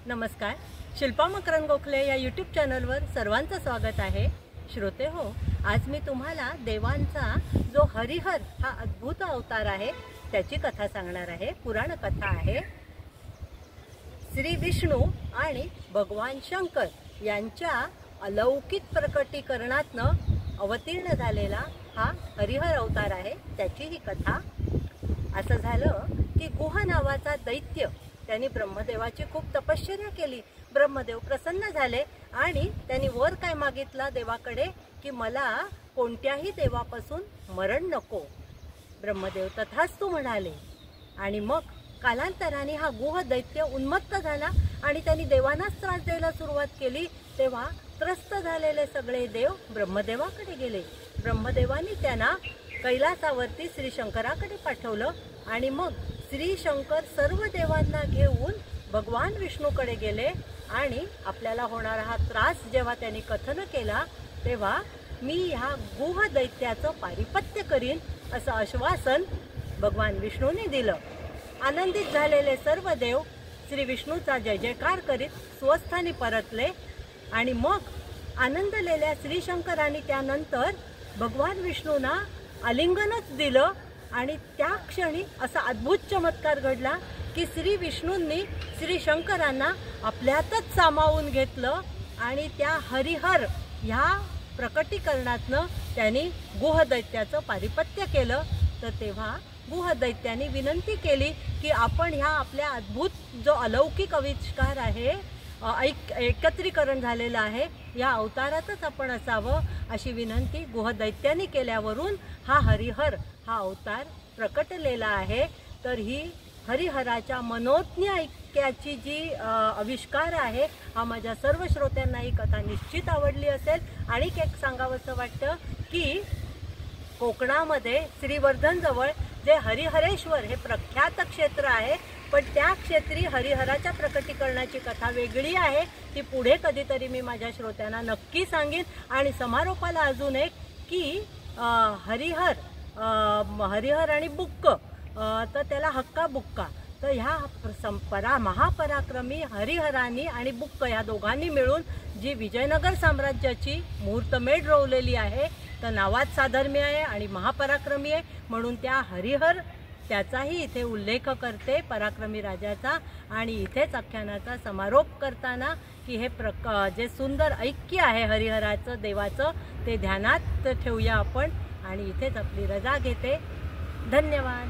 नमस्कार. शिल्पा मकरंद गोखले या यूट्यूब चॅनलवर सर्वांचं स्वागत आहे. श्रोते हो, आज मी तुम्हाला देवांचा जो हरिहर हा अद्भुत अवतार आहे त्याची कथा सांगणार आहे. पुराण कथा आहे. श्री विष्णू आणि भगवान शंकर यांच्या अलौकिक प्रकटीकरणातनं अवतीर्ण झालेला हा हरिहर अवतार आहे. त्याची ही कथा. असं झालं की गुह नावाचा दैत्य त्यांनी ब्रह्मदेवाची खूप तपश्चर्या केली. ब्रह्मदेव प्रसन्न झाले आणि त्यांनी वर काय मागितला देवाकडे की मला कोणत्याही देवापासून मरण नको. ब्रह्मदेव तथास्तु म्हणाले. आणि मग कालांतराने हा गुह दैत्य उन्मत्त झाला आणि त्यांनी देवांनाच त्रास द्यायला सुरुवात केली. तेव्हा त्रस्त झालेले सगळे देव ब्रह्मदेवाकडे गेले. ब्रह्मदेवानी त्यांना कैलासावरती श्री शंकराकडे पाठवलं आणि मग श्री शंकर सर्व देवांना घेऊन भगवान विष्णूकडे गेले आणि आपल्याला होणारा हा त्रास जेव्हा त्यांनी कथन केला तेव्हा मी ह्या गुह दैत्याचं पारिपत्य करीन असं आश्वासन भगवान विष्णूने दिलं. आनंदित झालेले सर्व देव श्री विष्णूचा जय जयकार करीत स्वस्थानी परतले आणि मग आनंदलेल्या श्री शंकरांनी त्यानंतर भगवान विष्णूंना आलिंगनच दिलं आणि त्या क्षणी असा अद्भुत चमत्कार घडला की श्री विष्णूंनी श्री शंकरांना आपल्यातच सामावून घेतलं आणि त्या हरिहर ह्या प्रकटीकरणातनं त्यांनी गुह दैत्याचं पारिपत्य केलं. तर तेव्हा गुह दैत्याने विनंती केली की आपण ह्या आपल्या अद्भुत जो अलौकिक आविष्कार आहे एकत्रीकरण झालेलं आहे या अवतारातच आपण असावं अशी विनंती गुह दैत्याने केल्यावरून हा हरिहर हा अवतार प्रकटलेला आहे. तर ही हरिहराच्या मनोज्ञ ऐक्याची जी आविष्कार आहे हा माझ्या सर्व श्रोत्यांना ही कथा निश्चित आवडली असेल. आणि एक सांगावंसं वाटतं की कोकणामध्ये श्रीवर्धनजवळ जे हरिहरेश्वर हे प्रख्यात क्षेत्र आहे पण त्या क्षेत्री हरिहराच्या प्रकटीकरणाची कथा वेगळी आहे. ती पुढे कधीतरी मी माझ्या श्रोत्यांना नक्की सांगेन. आणि समारोपाला अजून एक की हरिहर आणि बुक्क तर त्याला हक्का बुक्का. तर ह्या महापराक्रमी हरिहरांनी आणि बुक्क ह्या दोघांनी मिळून जी विजयनगर साम्राज्याची मुहूर्तमेढ रोवलेली आहे तर नावात साधर्म्य आहे आणि महापराक्रमी आहे म्हणून त्या हरिहर त्याचाही इथे उल्लेख करते पराक्रमी राजाचा. आणि इथेच आख्यानाचा समारोप करताना की हे जे सुंदर ऐक्य आहे हरिहराचं देवाचं ते ध्यानात ठेवूया आपण. आणि इथेच आपली रजा घेते. धन्यवाद.